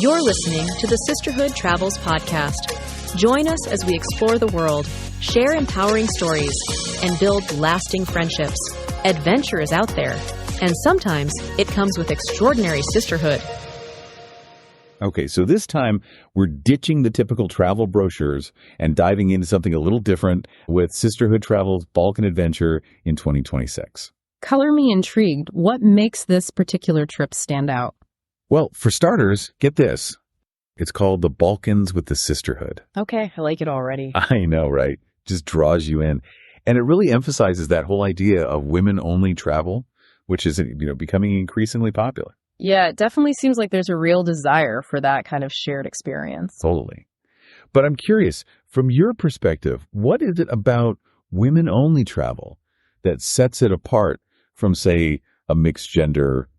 You're listening to the Sisterhood Travels podcast. Join us as we explore the world, share empowering stories, and build lasting friendships. Adventure is out there, and sometimes it comes with extraordinary sisterhood. Okay, so this time we're ditching the typical travel brochures and diving into something a little different with Sisterhood Travels Balkan Adventure in 2026. Color me intrigued. What makes this particular trip stand out? Well, for starters, get this. It's called the Balkans with the Sisterhood. Okay, I like it already. I know, right? Just draws you in. And it really emphasizes that whole idea of women-only travel, which is, becoming increasingly popular. Yeah, it definitely seems like there's a real desire for that kind of shared experience. Totally. But I'm curious, from your perspective, what is it about women-only travel that sets it apart from, say, a mixed-gender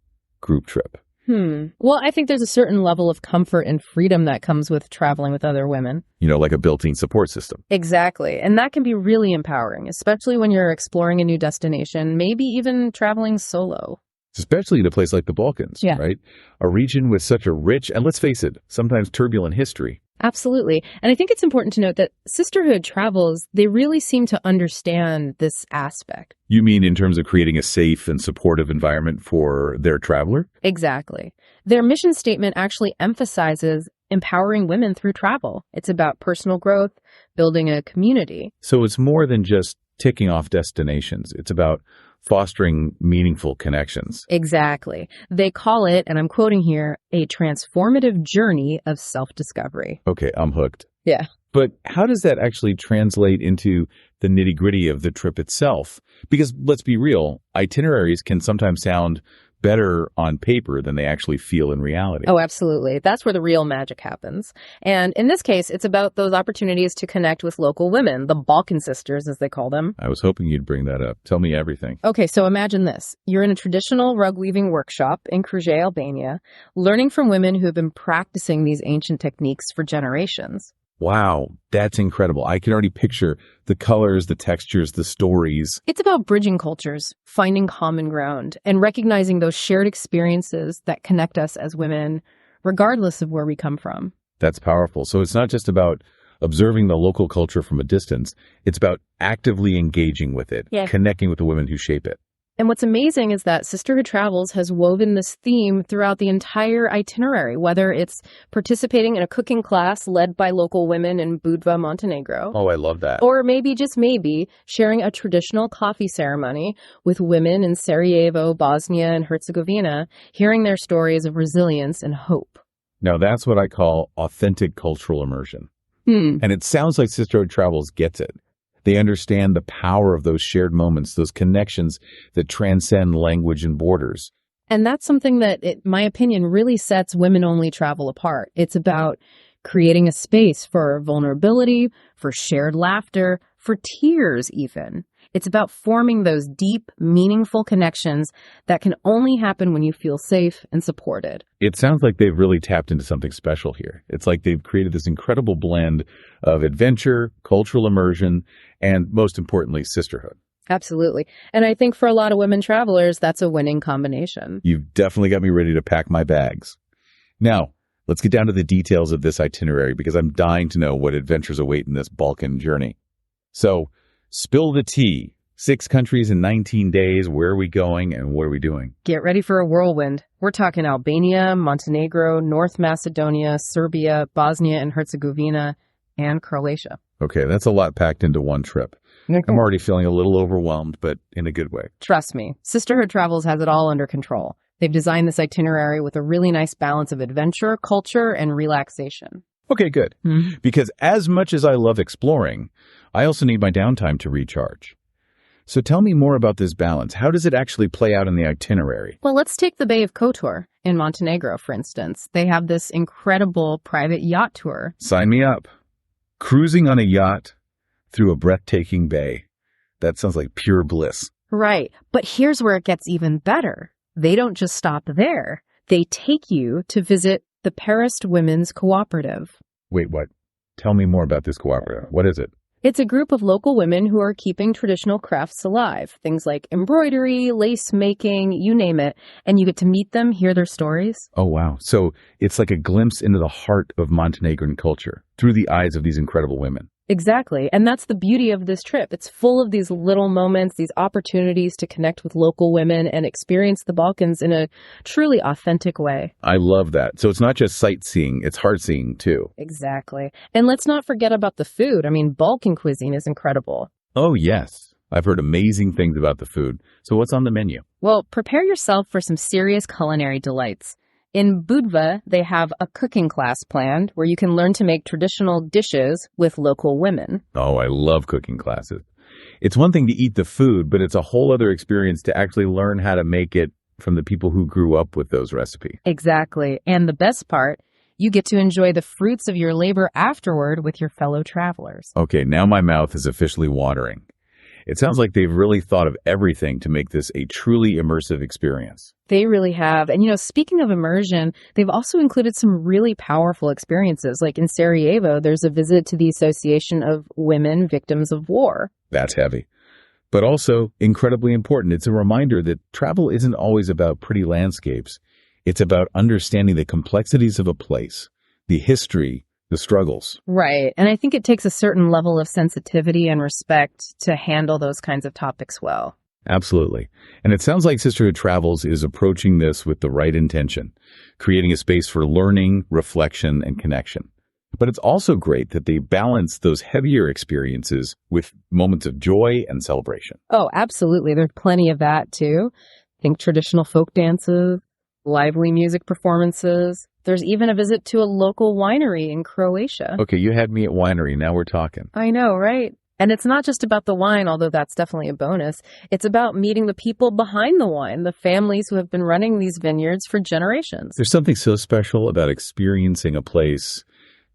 group trip? Well, I think there's a certain level of comfort and freedom that comes with traveling with other women. Like a built-in support system. Exactly. And that can be really empowering, especially when you're exploring a new destination, maybe even traveling solo. Especially in a place like the Balkans, Yeah. Right? A region with such a rich, and let's face it, sometimes turbulent history. Absolutely. And I think it's important to note that Sisterhood Travels, they really seem to understand this aspect. You mean in terms of creating a safe and supportive environment for their traveler? Exactly. Their mission statement actually emphasizes empowering women through travel. It's about personal growth, building a community. So it's more than just ticking off destinations. It's about fostering meaningful connections. Exactly. They call it, and I'm quoting here, a transformative journey of self-discovery. Okay, I'm hooked. Yeah. But how does that actually translate into the nitty-gritty of the trip itself? Because let's be real, itineraries can sometimes sound better on paper than they actually feel in reality. Oh, absolutely. That's where the real magic happens. And in this case, it's about those opportunities to connect with local women, the Balkan sisters, as they call them. I was hoping you'd bring that up. Tell me everything. Okay, so imagine this. You're in a traditional rug weaving workshop in Croatia, Albania, learning from women who have been practicing these ancient techniques for generations. Wow, that's incredible. I can already picture the colors, the textures, the stories. It's about bridging cultures, finding common ground, and recognizing those shared experiences that connect us as women, regardless of where we come from. That's powerful. So it's not just about observing the local culture from a distance. It's about actively engaging with it, connecting with the women who shape it. And what's amazing is that Sisterhood Travels has woven this theme throughout the entire itinerary, whether it's participating in a cooking class led by local women in Budva, Montenegro. Oh, I love that. Or maybe, just maybe, sharing a traditional coffee ceremony with women in Sarajevo, Bosnia and Herzegovina, hearing their stories of resilience and hope. Now, that's what I call authentic cultural immersion. And it sounds like Sisterhood Travels gets it. They understand the power of those shared moments, those connections that transcend language and borders. And that's something that, in my opinion, really sets women-only travel apart. It's about creating a space for vulnerability, for shared laughter, for tears even. It's about forming those deep, meaningful connections that can only happen when you feel safe and supported. It sounds like they've really tapped into something special here. It's like they've created this incredible blend of adventure, cultural immersion, and most importantly, sisterhood. Absolutely. And I think for a lot of women travelers, that's a winning combination. You've definitely got me ready to pack my bags. Now, let's get down to the details of this itinerary because I'm dying to know what adventures await in this Balkan journey. So, spill the tea. 6 countries in 19 days. Where are we going and what are we doing? Get ready for a whirlwind. We're talking Albania, Montenegro, North Macedonia, Serbia, Bosnia and Herzegovina, and Croatia. Okay, that's a lot packed into one trip. I'm already feeling a little overwhelmed, but in a good way. Trust me, Sisterhood Travels has it all under control. They've designed this itinerary with a really nice balance of adventure, culture, and relaxation. Okay, good. Because as much as I love exploring, I also need my downtime to recharge. So tell me more about this balance. How does it actually play out in the itinerary? Well, let's take the Bay of Kotor in Montenegro, for instance. They have this incredible private yacht tour. Sign me up. Cruising on a yacht through a breathtaking bay. That sounds like pure bliss. Right. But here's where it gets even better. They don't just stop there. They take you to visit the Paris Women's Cooperative. Wait, what? Tell me more about this cooperative. What is it? It's a group of local women who are keeping traditional crafts alive. Things like embroidery, lace making, you name it. And you get to meet them, hear their stories. Oh, wow. So it's like a glimpse into the heart of Montenegrin culture through the eyes of these incredible women. Exactly. And that's the beauty of this trip. It's full of these little moments, these opportunities to connect with local women and experience the Balkans in a truly authentic way. I love that. So it's not just sightseeing, it's heart seeing too. Exactly. And let's not forget about the food. I mean, Balkan cuisine is incredible. Oh, yes. I've heard amazing things about the food. So what's on the menu? Well, prepare yourself for some serious culinary delights. In Budva, they have a cooking class planned where you can learn to make traditional dishes with local women. Oh, I love cooking classes. It's one thing to eat the food, but it's a whole other experience to actually learn how to make it from the people who grew up with those recipes. Exactly. And the best part, you get to enjoy the fruits of your labor afterward with your fellow travelers. Okay, now my mouth is officially watering. It sounds like they've really thought of everything to make this a truly immersive experience. They really have. And, speaking of immersion, they've also included some really powerful experiences. Like in Sarajevo, there's a visit to the Association of Women Victims of War. That's heavy. But also incredibly important. It's a reminder that travel isn't always about pretty landscapes. It's about understanding the complexities of a place, the history, the struggles. Right. And I think it takes a certain level of sensitivity and respect to handle those kinds of topics well. Absolutely. And it sounds like Sisterhood Travels is approaching this with the right intention, creating a space for learning, reflection, and connection. But it's also great that they balance those heavier experiences with moments of joy and celebration. Oh, absolutely. There's plenty of that, too. Think traditional folk dances, lively music performances. There's even a visit to a local winery in Croatia. Okay, you had me at winery. Now we're talking. I know, right? And it's not just about the wine, although that's definitely a bonus. It's about meeting the people behind the wine, the families who have been running these vineyards for generations. There's something so special about experiencing a place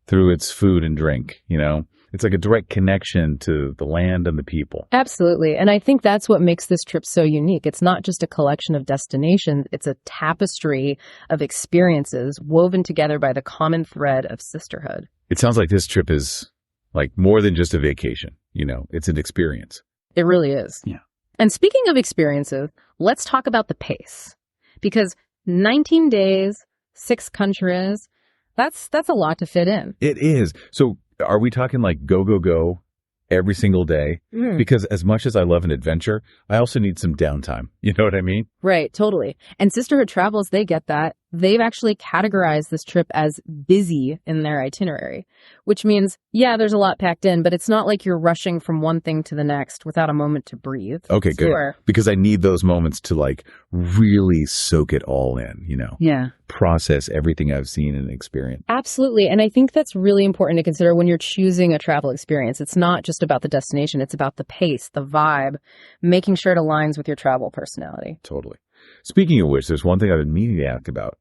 through its food and drink, It's like a direct connection to the land and the people. Absolutely. And I think that's what makes this trip so unique. It's not just a collection of destinations. It's a tapestry of experiences woven together by the common thread of sisterhood. It sounds like this trip is like more than just a vacation. It's an experience. It really is. Yeah. And speaking of experiences, let's talk about the pace. Because 19 days, 6 countries, that's a lot to fit in. It is. So are we talking like go, go, go every single day? Because as much as I love an adventure, I also need some downtime. You know what I mean? Right, totally. And Sisterhood Travels, they get that. They've actually categorized this trip as busy in their itinerary, which means, yeah, there's a lot packed in, but it's not like you're rushing from one thing to the next without a moment to breathe. Okay, good. Because I need those moments to like really soak it all in, Yeah. Process everything I've seen and experienced. Absolutely. And I think that's really important to consider when you're choosing a travel experience. It's not just about the destination. It's about the pace, the vibe, making sure it aligns with your travel personality. Totally. Speaking of which, there's one thing I've been meaning to ask about.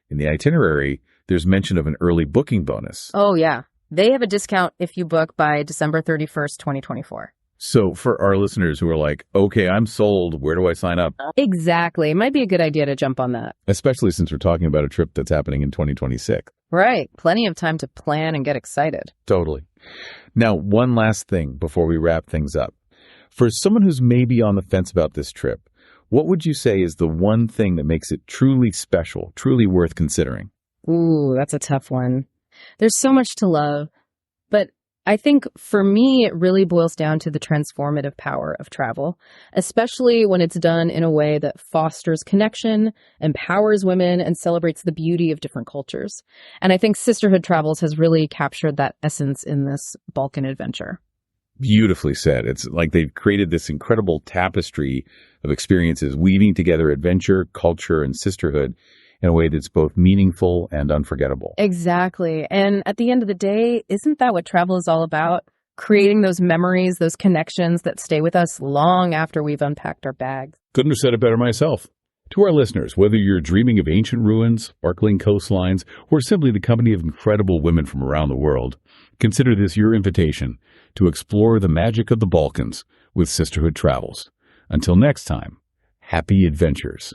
In the itinerary, there's mention of an early booking bonus. Oh, yeah. They have a discount if you book by December 31st, 2024. So for our listeners who are like, okay, I'm sold, where do I sign up? Exactly. It might be a good idea to jump on that. Especially since we're talking about a trip that's happening in 2026. Right. Plenty of time to plan and get excited. Totally. Now, one last thing before we wrap things up. For someone who's maybe on the fence about this trip, what would you say is the one thing that makes it truly special, truly worth considering? Ooh, that's a tough one. There's so much to love, but I think for me, it really boils down to the transformative power of travel, especially when it's done in a way that fosters connection, empowers women, and celebrates the beauty of different cultures. And I think Sisterhood Travels has really captured that essence in this Balkan adventure. Beautifully said. It's like they've created this incredible tapestry of experiences, weaving together adventure, culture, and sisterhood in a way that's both meaningful and unforgettable. Exactly. And at the end of the day, isn't that what travel is all about? Creating those memories, those connections that stay with us long after we've unpacked our bags. Couldn't have said it better myself. To our listeners, whether you're dreaming of ancient ruins, sparkling coastlines, or simply the company of incredible women from around the world, consider this your invitation to explore the magic of the Balkans with Sisterhood Travels. Until next time, happy adventures.